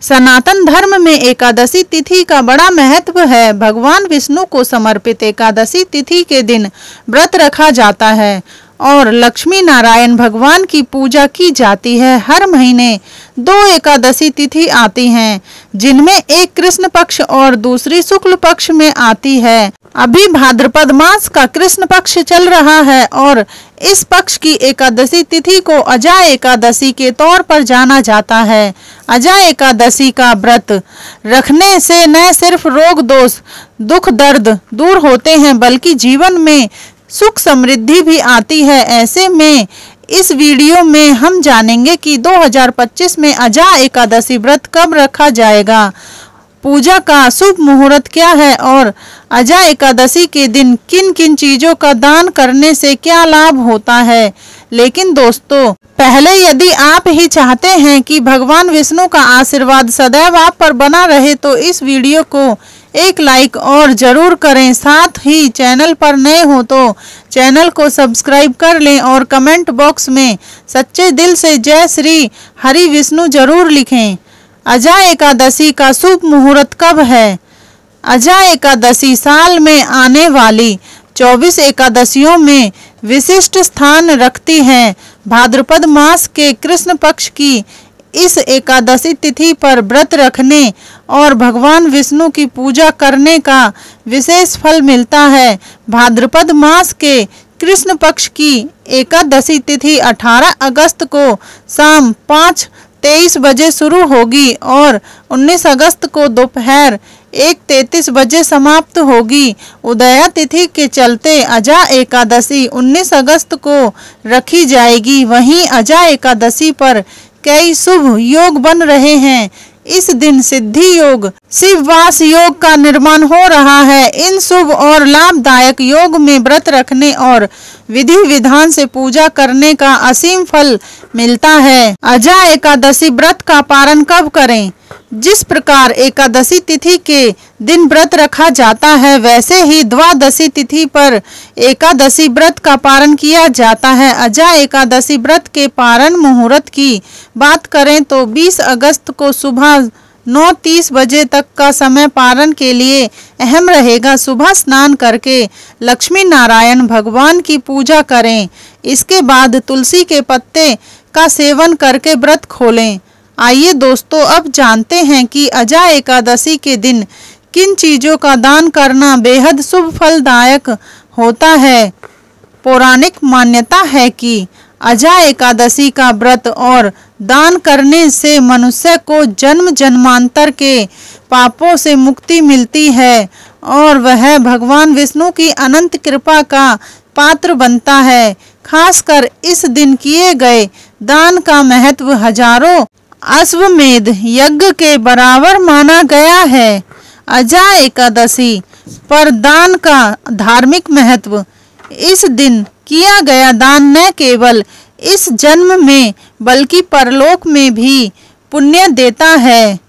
सनातन धर्म में एकादशी तिथि का बड़ा महत्व है। भगवान विष्णु को समर्पित एकादशी तिथि के दिन व्रत रखा जाता है और लक्ष्मी नारायण भगवान की पूजा की जाती है। हर महीने 2 एकादशी तिथि आती हैं, जिनमें एक कृष्ण पक्ष और दूसरी शुक्ल पक्ष में आती है। अभी भाद्रपद मास का कृष्ण पक्ष चल रहा है और इस पक्ष की एकादशी तिथि को अजा एकादशी के तौर पर जाना जाता है। अजा एकादशी का व्रत रखने से न सिर्फ रोग दोष दुख दर्द दूर होते हैं, बल्कि जीवन में सुख समृद्धि भी आती है। ऐसे में इस वीडियो में हम जानेंगे कि 2025 में अजा एकादशी व्रत कब रखा जाएगा, पूजा का शुभ मुहूर्त क्या है और अजा एकादशी के दिन किन किन चीजों का दान करने से क्या लाभ होता है। लेकिन दोस्तों, पहले यदि आप ही चाहते हैं कि भगवान विष्णु का आशीर्वाद सदैव आप पर बना रहे तो इस वीडियो को एक लाइक और जरूर करें। साथ ही चैनल पर नए हो तो चैनल को सब्सक्राइब कर लें और कमेंट बॉक्स में सच्चे दिल से जय श्री हरि विष्णु जरूर लिखें। अजा एकादशी का शुभ मुहूर्त कब है? अजा एकादशी साल में आने वाली 24 एकादशियों में विशिष्ट स्थान रखती है। भाद्रपद मास के कृष्ण पक्ष की इस एकादशी तिथि पर व्रत रखने और भगवान विष्णु की पूजा करने का विशेष फल मिलता है। भाद्रपद मास के कृष्ण पक्ष की एकादशी तिथि 18 अगस्त को शाम 5:23 बजे शुरू होगी और 19 अगस्त को दोपहर 1:33 बजे समाप्त होगी। उदया तिथि के चलते अजा एकादशी 19 अगस्त को रखी जाएगी। वहीं अजा एकादशी पर कई शुभ योग बन रहे हैं। इस दिन सिद्धि योग, शिववास योग का निर्माण हो रहा है। इन शुभ और लाभदायक योग में व्रत रखने और विधि विधान से पूजा करने का असीम फल मिलता है। अजा एकादशी व्रत का पारण कब करें? जिस प्रकार एकादशी तिथि के दिन व्रत रखा जाता है, वैसे ही द्वादशी तिथि पर एकादशी व्रत का पारण किया जाता है। अजा एकादशी व्रत के पारण मुहूर्त की बात करें तो 20 अगस्त को सुबह 9:30 बजे तक का समय पारण के लिए अहम रहेगा। सुबह स्नान करके लक्ष्मी नारायण भगवान की पूजा करें। इसके बाद तुलसी के पत्ते का सेवन करके व्रत खोलें। आइए दोस्तों, अब जानते हैं कि अजा एकादशी के दिन किन चीजों का दान करना बेहद शुभ फलदायक होता है। पौराणिक मान्यता है कि अजा एकादशी का व्रत और दान करने से मनुष्य को जन्म जन्मांतर के पापों से मुक्ति मिलती है और वह भगवान विष्णु की अनंत कृपा का पात्र बनता है। खासकर इस दिन किए गए दान का महत्व हजारों अश्वमेध यज्ञ के बराबर माना गया है। अजा एकादशी पर दान का धार्मिक महत्व। इस दिन किया गया दान न केवल इस जन्म में बल्कि परलोक में भी पुण्य देता है।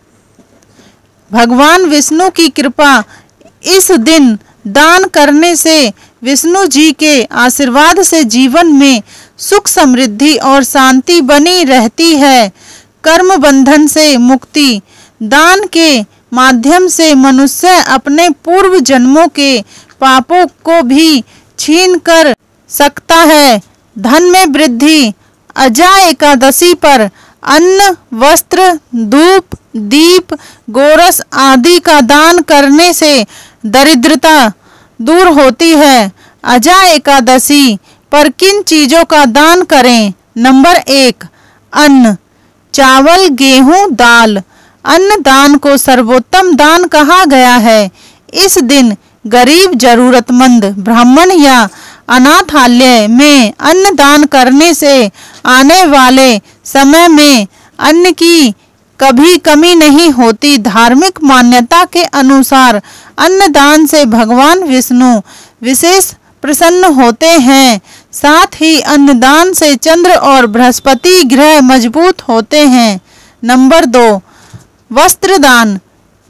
भगवान विष्णु की कृपा। इस दिन दान करने से विष्णु जी के आशीर्वाद से जीवन में सुख समृद्धि और शांति बनी रहती है। कर्म बंधन से मुक्ति। दान के माध्यम से मनुष्य अपने पूर्व जन्मों के पापों को भी छीन कर सकता है। धन में वृद्धि। अजा एकादशी पर अन्न, वस्त्र, धूप, दीप, गोरस आदि का दान करने से दरिद्रता दूर होती है। अजा एकादशी पर किन चीजों का दान करें? नंबर 1, अन्न, चावल, गेहूं, दाल। अन्न दान को सर्वोत्तम दान कहा गया है। इस दिन गरीब, जरूरतमंद, ब्राह्मण या अनाथालय में अन्न दान करने से आने वाले समय में अन्न की कभी कमी नहीं होती। धार्मिक मान्यता के अनुसार अन्नदान से भगवान विष्णु विशेष प्रसन्न होते हैं। साथ ही अन्नदान से चंद्र और बृहस्पति ग्रह मजबूत होते हैं। नंबर 2, वस्त्र दान।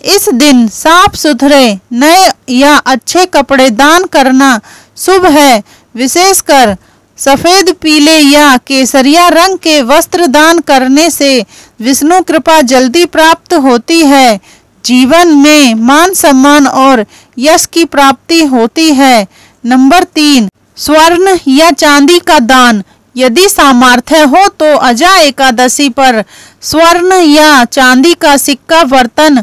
इस दिन साफ सुथरे नए या अच्छे कपड़े दान करना शुभ है। विशेषकर सफेद, पीले या केसरिया रंग के वस्त्र दान करने से विष्णु कृपा जल्दी प्राप्त होती है। जीवन में मान सम्मान और यश की प्राप्ति होती है। नंबर 3, स्वर्ण या चांदी का दान। यदि सामर्थ्य हो तो अजा एकादशी पर स्वर्ण या चांदी का सिक्का, बर्तन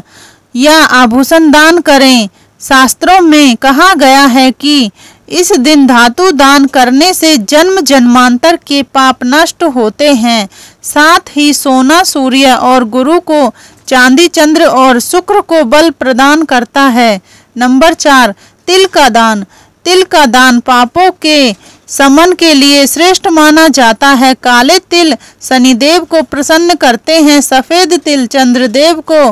या आभूषण दान करें। शास्त्रों में कहा गया है कि इस दिन धातु दान करने से जन्म जन्मांतर के पाप नष्ट होते हैं। साथ ही सोना सूर्य और गुरु को, चांदी चंद्र और शुक्र को बल प्रदान करता है। नंबर 4, तिल का दान। तिल का दान पापों के शमन के लिए श्रेष्ठ माना जाता है। काले तिल शनिदेव को प्रसन्न करते हैं। सफेद तिल चंद्रदेव को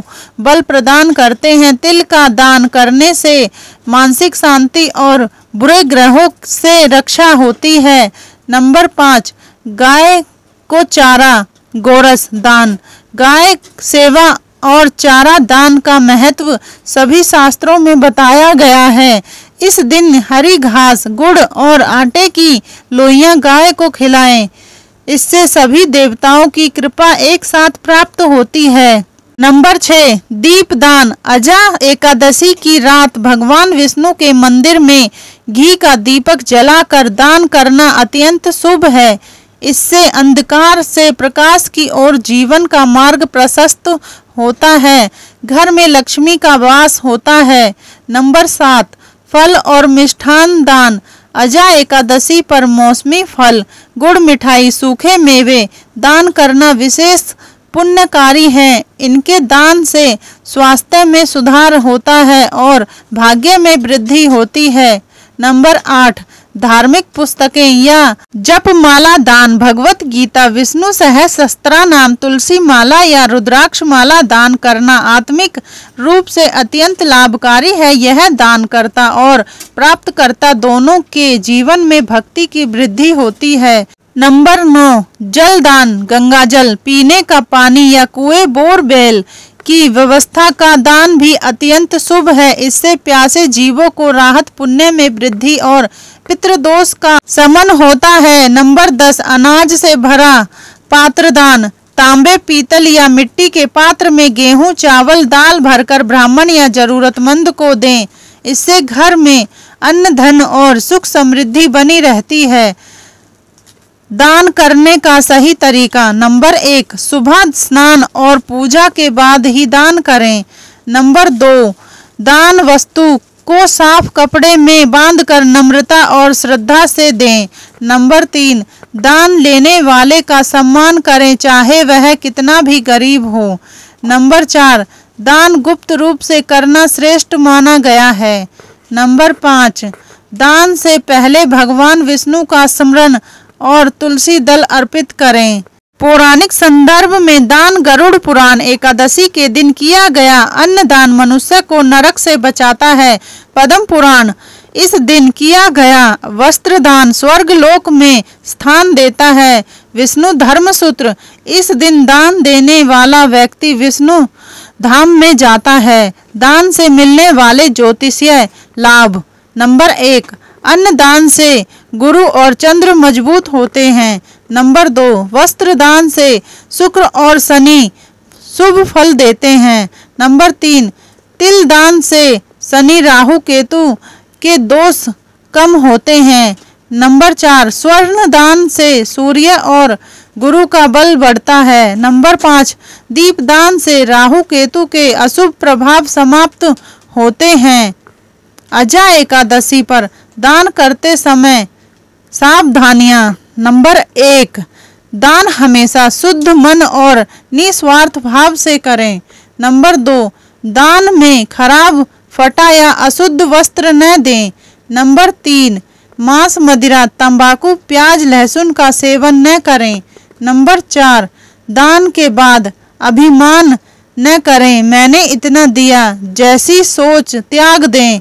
बल प्रदान करते हैं। तिल का दान करने से मानसिक शांति और बुरे ग्रहों से रक्षा होती है। नंबर 5, गाय को चारा गोरस दान। गाय सेवा और चारा दान का महत्व सभी शास्त्रों में बताया गया है। इस दिन हरी घास, गुड़ और आटे की लोइयां गाय को खिलाएं। इससे सभी देवताओं की कृपा एक साथ प्राप्त होती है। नंबर 6, दीपदान। अजा एकादशी की रात भगवान विष्णु के मंदिर में घी का दीपक जलाकर दान करना अत्यंत शुभ है। इससे अंधकार से प्रकाश की ओर जीवन का मार्ग प्रशस्त होता है। घर में लक्ष्मी का वास होता है। नंबर 7, फल और मिष्ठान दान। अजा एकादशी पर मौसमी फल, गुड़, मिठाई, सूखे मेवे दान करना विशेष पुण्यकारी है। इनके दान से स्वास्थ्य में सुधार होता है और भाग्य में वृद्धि होती है। नंबर 8, धार्मिक पुस्तकें या जप माला दान। भगवत गीता, विष्णु सहस्त्र नाम, तुलसी माला या रुद्राक्ष माला दान करना आत्मिक रूप से अत्यंत लाभकारी है। यह दानकर्ता और प्राप्तकर्ता दोनों के जीवन में भक्ति की वृद्धि होती है। नंबर 9, जल दान। गंगा जल, पीने का पानी या कुएं, बोरवेल की व्यवस्था का दान भी अत्यंत शुभ है। इससे प्यासे जीवों को राहत, पुण्य में वृद्धि और पितृदोष का शमन होता है। नंबर 10, अनाज से भरा पात्र दान। तांबे, पीतल या मिट्टी के पात्र में गेहूं, चावल, दाल भरकर ब्राह्मण या जरूरतमंद को दें। इससे घर में अन्न, धन और सुख समृद्धि बनी रहती है। दान करने का सही तरीका। नंबर 1, सुबह स्नान और पूजा के बाद ही दान करें। नंबर 2, दान वस्तु को साफ कपड़े में बांधकर नम्रता और श्रद्धा से दें। नंबर 3, दान लेने वाले का सम्मान करें, चाहे वह कितना भी गरीब हो। नंबर 4, दान गुप्त रूप से करना श्रेष्ठ माना गया है। नंबर 5, दान से पहले भगवान विष्णु का स्मरण और तुलसी दल अर्पित करें। पौराणिक संदर्भ में दान गरुड़ पुराण एकादशी के दिन किया गया अन्न दान मनुष्य को नरक से बचाता है। पद्म पुराण इस दिन किया गया वस्त्र दान स्वर्ग लोक में स्थान देता है। विष्णु धर्म सूत्र इस दिन दान देने वाला व्यक्ति विष्णु धाम में जाता है। दान से मिलने वाले ज्योतिषीय लाभ। नंबर 1, अन्न दान से गुरु और चंद्र मजबूत होते हैं। नंबर 2, वस्त्र दान से शुक्र और शनि शुभ फल देते हैं। नंबर 3, तिल दान से शनि, राहु, केतु के दोष कम होते हैं। नंबर 4, स्वर्ण दान से सूर्य और गुरु का बल बढ़ता है। नंबर 5, दीप दान से राहु केतु के अशुभ प्रभाव समाप्त होते हैं। अजा एकादशी पर दान करते समय सावधानियां। नंबर 1, दान हमेशा शुद्ध मन और निस्वार्थ भाव से करें। नंबर 2, दान में खराब, फटा या अशुद्ध वस्त्र न दें। नंबर 3, मांस, मदिरा, तंबाकू, प्याज, लहसुन का सेवन न करें। नंबर 4, दान के बाद अभिमान न करें, मैंने इतना दिया जैसी सोच त्याग दें।